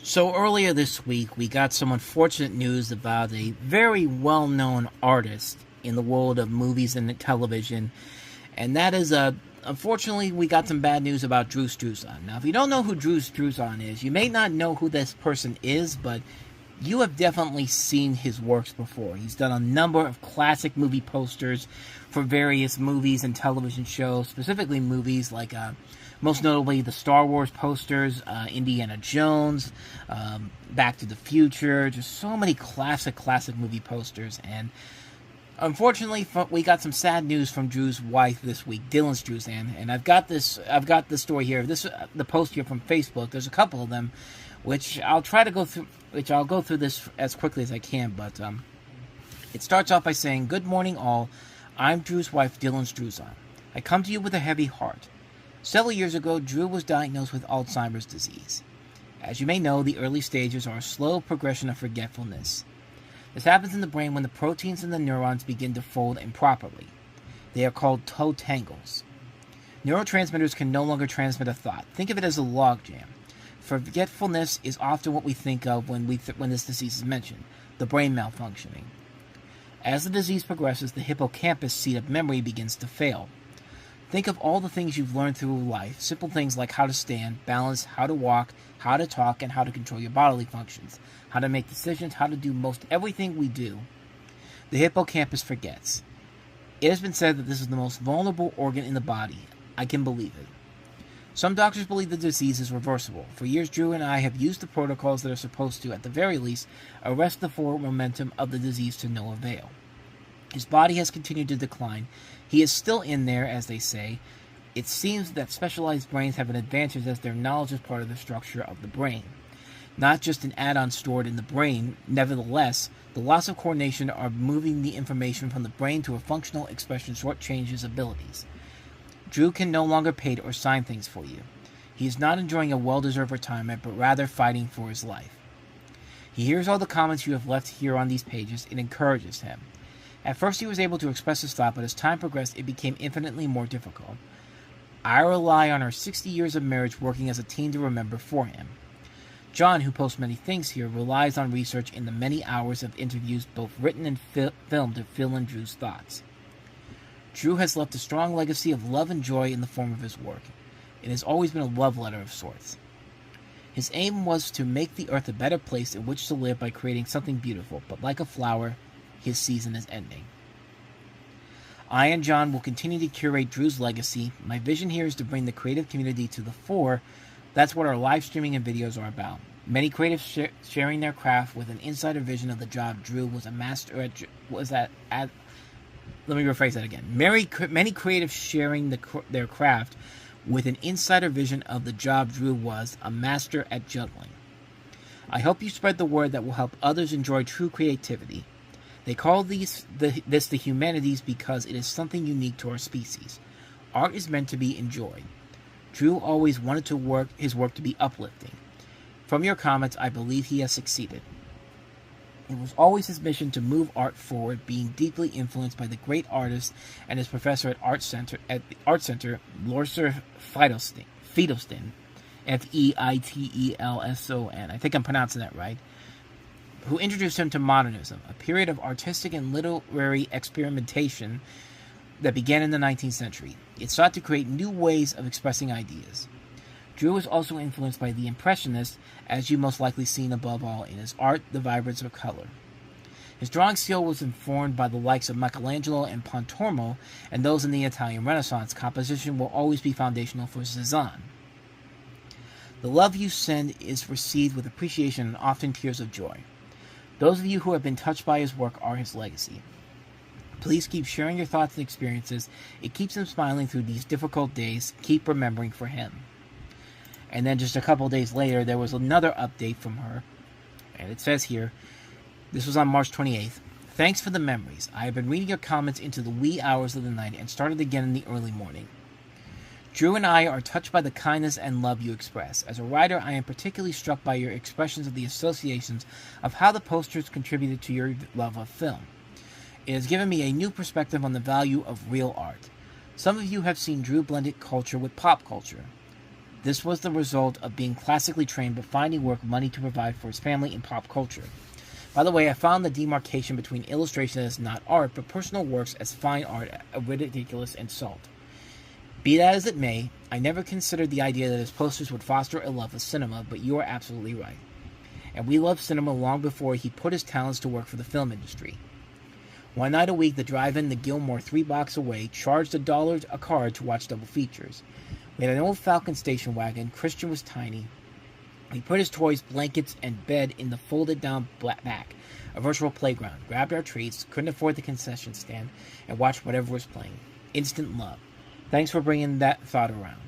So earlier this week, we got some unfortunate news about a very well-known artist in the world of movies and television, and that is unfortunately, we got some bad news about Drew Struzan. Now, if you don't know who Drew Struzan is, you may not know who this person is, but you have definitely seen his works before. He's done a number of classic movie posters for various movies and television shows, specifically movies like, most notably, the Star Wars posters, Indiana Jones, Back to the Future, just so many classic movie posters. And unfortunately, we got some sad news from Drew's wife this week, Dylan Struzan, and I've got this story here. The post here from Facebook. There's a couple of them, which I'll go through this as quickly as I can. But it starts off by saying, "Good morning, all. I'm Drew's wife, Dylan Struzan. I come to you with a heavy heart. Several years ago, Drew was diagnosed with Alzheimer's disease. As you may know, the early stages are a slow progression of forgetfulness. This happens in the brain when the proteins in the neurons begin to fold improperly. They are called toe tangles. Neurotransmitters can no longer transmit a thought. Think of it as a logjam. Forgetfulness is often what we think of when this disease is mentioned, the brain malfunctioning. As the disease progresses, the hippocampus seat of memory begins to fail. Think of all the things you've learned through life, simple things like how to stand, balance, how to walk, how to talk, and how to control your bodily functions, how to make decisions, how to do most everything we do. The hippocampus forgets. It has been said that this is the most vulnerable organ in the body. I can believe it. Some doctors believe the disease is reversible. For years, Drew and I have used the protocols that are supposed to, at the very least, arrest the forward momentum of the disease to no avail. His body has continued to decline. He is still in there, as they say. It seems that specialized brains have an advantage as their knowledge is part of the structure of the brain, not just an add-on stored in the brain. Nevertheless, the loss of coordination are moving the information from the brain to a functional expression shortchanges his abilities. Drew can no longer paint or sign things for you. He is not enjoying a well-deserved retirement, but rather fighting for his life. He hears all the comments you have left here on these pages. It encourages him. At first he was able to express his thought, but as time progressed, it became infinitely more difficult. I rely on our 60 years of marriage working as a team to remember for him. John, who posts many things here, relies on research in the many hours of interviews, both written and filmed, to fill in Drew's thoughts. Drew has left a strong legacy of love and joy in the form of his work. It has always been a love letter of sorts. His aim was to make the earth a better place in which to live by creating something beautiful, but like a flower, his season is ending. I and John will continue to curate Drew's legacy. My vision here is to bring the creative community to the fore. That's what our live streaming and videos are about. Many creatives sharing their craft with an insider vision of the job Drew was a master at. Let me rephrase that again. Many creatives sharing their craft with an insider vision of the job Drew was a master at juggling. I hope you spread the word that will help others enjoy true creativity. They call this the humanities because it is something unique to our species. Art is meant to be enjoyed. Drew always wanted his work to be uplifting. From your comments, I believe he has succeeded. It was always his mission to move art forward, being deeply influenced by the great artist and his professor at the Art Center, Lorser Feitelson, Feitelson. I think I'm pronouncing that right. Who introduced him to modernism, a period of artistic and literary experimentation that began in the 19th century. It sought to create new ways of expressing ideas. Drew was also influenced by the Impressionists, as you most likely seen above all in his art, the vibrance of color. His drawing skill was informed by the likes of Michelangelo and Pontormo, and those in the Italian Renaissance. Composition will always be foundational for Cezanne. The love you send is received with appreciation and often tears of joy. Those of you who have been touched by his work are his legacy. Please keep sharing your thoughts and experiences. It keeps him smiling through these difficult days. Keep remembering for him." And then just a couple days later, there was another update from her. And it says here, this was on March 28th. "Thanks for the memories. I have been reading your comments into the wee hours of the night and started again in the early morning. Drew and I are touched by the kindness and love you express. As a writer, I am particularly struck by your expressions of the associations of how the posters contributed to your love of film. It has given me a new perspective on the value of real art. Some of you have seen Drew blended culture with pop culture. This was the result of being classically trained but finding work money to provide for his family and pop culture. By the way, I found the demarcation between illustration as not art, but personal works as fine art a ridiculous insult. Be that as it may, I never considered the idea that his posters would foster a love of cinema, but you are absolutely right. And we loved cinema long before he put his talents to work for the film industry. One night a week, the drive-in, the Gilmore, 3 blocks away, charged $1 a card to watch double features. We had an old Falcon station wagon. Christian was tiny. We put his toys, blankets, and bed in the folded-down back, a virtual playground, grabbed our treats, couldn't afford the concession stand, and watched whatever was playing. Instant love. Thanks for bringing that thought around.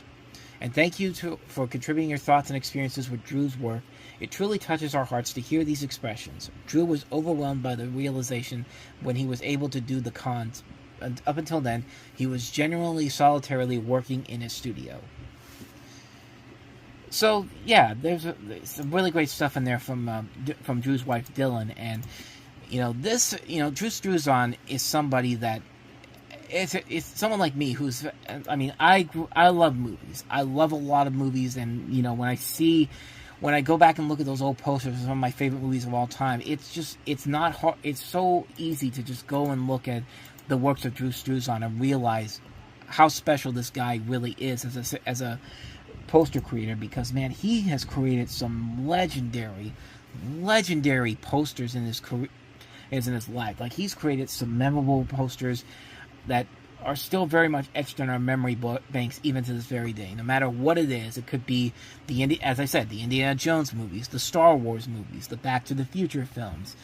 And thank you for contributing your thoughts and experiences with Drew's work. It truly touches our hearts to hear these expressions. Drew was overwhelmed by the realization when he was able to do the cons. And up until then, he was genuinely solitarily working in his studio. So yeah, there's some really great stuff in there from Drew's wife Dylan, and Drew Struzan is somebody that it's someone like me who's, I love movies. I love a lot of movies, and when I go back and look at those old posters of some of my favorite movies of all time, it's not hard. It's so easy to just go and look at the works of Drew Struzan and realize how special this guy really is as a poster creator, because man, he has created some legendary posters in his career, in his life. Like, he's created some memorable posters that are still very much etched in our memory banks even to this very day. No matter what it is, it could be the Indiana Jones movies, the Star Wars movies, the Back to the Future films.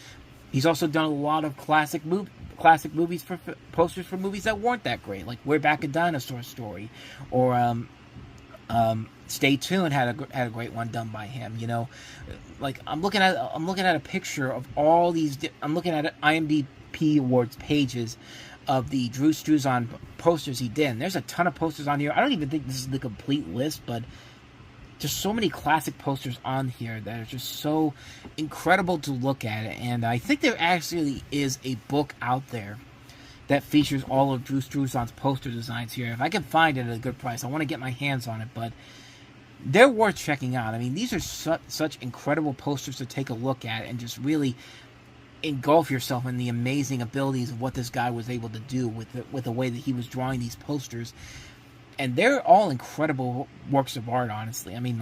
He's also done a lot of classic movies for posters for movies that weren't that great, like We're Back, a Dinosaur Story, or Stay Tuned had a great one done by him. Like, I'm looking at a picture of all these. I'm looking at IMDb Awards pages of the Drew Struzan posters he did. And there's a ton of posters on here. I don't even think this is the complete list, but just so many classic posters on here that are just so incredible to look at. And I think there actually is a book out there that features all of Drew Struzan's poster designs here. If I can find it at a good price, I want to get my hands on it, but they're worth checking out. I mean, these are such incredible posters to take a look at and just really engulf yourself in the amazing abilities of what this guy was able to do with the way that he was drawing these posters. And they're all incredible works of art, honestly. I mean,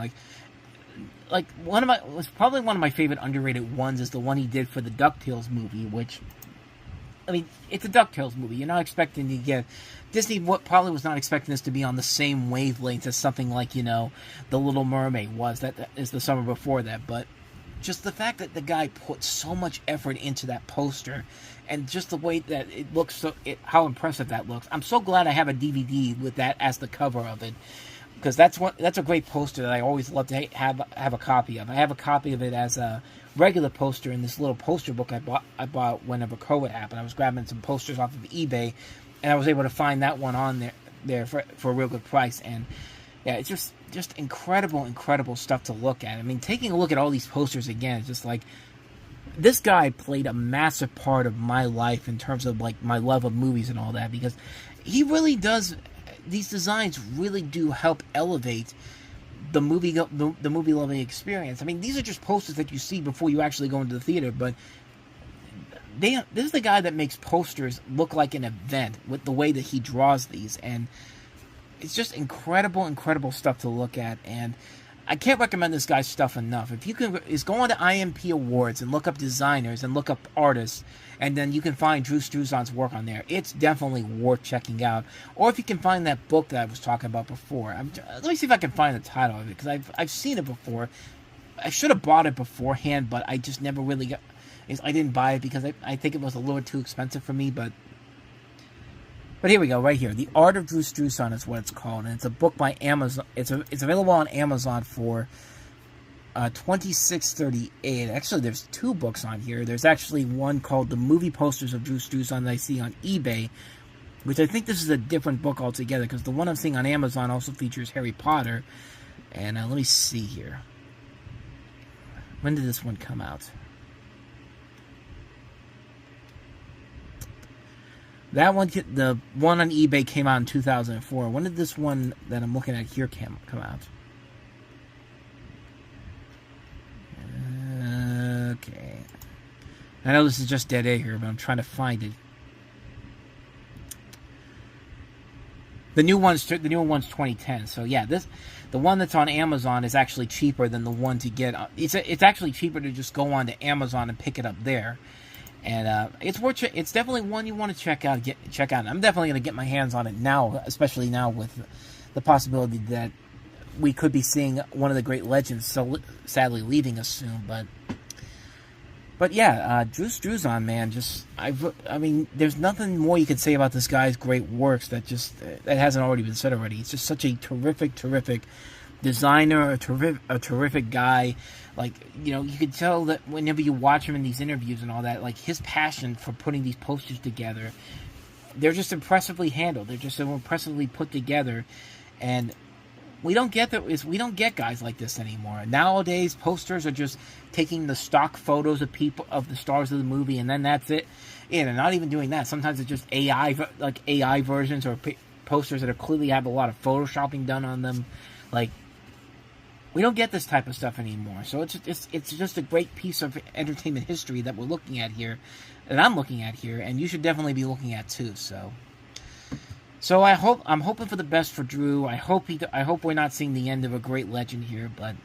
like one of my favorite underrated ones is the one he did for the DuckTales movie, which, I mean, it's a DuckTales movie. You're not expecting to get... Disney probably was not expecting this to be on the same wavelength as something like, The Little Mermaid was. That is the summer before that. But just the fact that the guy put so much effort into that poster, and just the way that it looks, how impressive that looks. I'm so glad I have a DVD with that as the cover of it, because that's a great poster that I always love to have a copy of. I have a copy of it as a regular poster in this little poster book I bought whenever COVID happened. I was grabbing some posters off of eBay, and I was able to find that one on there for a real good price. And yeah, it's just incredible stuff to look at. I mean, taking a look at all these posters again, it's just like, this guy played a massive part of my life in terms of like my love of movies and all that, because he really does. These designs really do help elevate the movie loving experience. I mean, these are just posters that you see before you actually go into the theater, but this is the guy that makes posters look like an event with the way that he draws these, and it's just incredible stuff to look at. And I can't recommend this guy's stuff enough. If you can, is go on to IMP Awards and look up designers and look up artists, and then you can find Drew Struzan's work on there. It's definitely worth checking out. Or if you can find that book that I was talking about before. Let me see if I can find the title of it, because I've seen it before. I should have bought it beforehand, but I just never really got... I didn't buy it because I think it was a little too expensive for me, but here we go, right here. The Art of Drew Struzan is what it's called, and it's a book by Amazon. It's available on Amazon for $26.38. Actually, there's two books on here. There's actually one called The Movie Posters of Drew Struzan that I see on eBay, which I think this is a different book altogether, because the one I'm seeing on Amazon also features Harry Potter. And let me see here. When did this one come out? That one, the one on eBay, came out in 2004. When did this one that I'm looking at here come out? I know this is just dead air here, but I'm trying to find it. The new one's 2010. So yeah, the one that's on Amazon is actually cheaper than the one to get. It's actually cheaper to just go on to Amazon and pick it up there, and it's definitely one you want to check out. I'm definitely going to get my hands on it now, especially now with the possibility that we could be seeing one of the great legends so sadly leaving us soon. But yeah, Drew Struzan, man, I mean, there's nothing more you could say about this guy's great works that hasn't already been said already. He's just such a terrific designer, a terrific guy. Like, you know, you could tell that whenever you watch him in these interviews and all that, like, his passion for putting these posters together, they're just impressively handled. They're just so impressively put together, and we don't get guys like this anymore. Nowadays, posters are just taking the stock photos of the stars of the movie, and then that's it. Yeah, they're not even doing that. Sometimes it's just AI versions or posters that clearly have a lot of photoshopping done on them. Like, we don't get this type of stuff anymore. So it's just a great piece of entertainment history that we're looking at here, that I'm looking at here, and you should definitely be looking at too. So I'm hoping for the best for Drew. I hope we're not seeing the end of a great legend here, but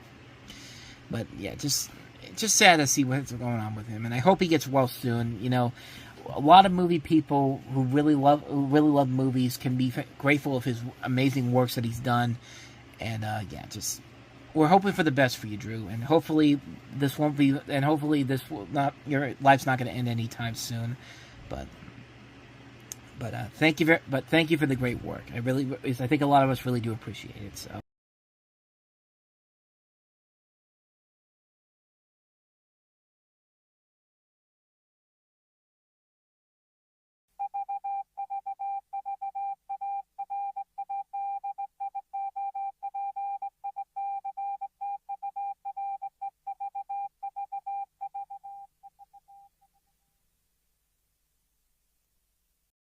yeah, it's just sad to see what's going on with him, and I hope he gets well soon. You know, a lot of movie people who really love movies can be grateful of his amazing works that he's done, and yeah, we're hoping for the best for you, Drew, and hopefully your life's not going to end anytime soon, but thank you for the great work. I think a lot of us really do appreciate it. So,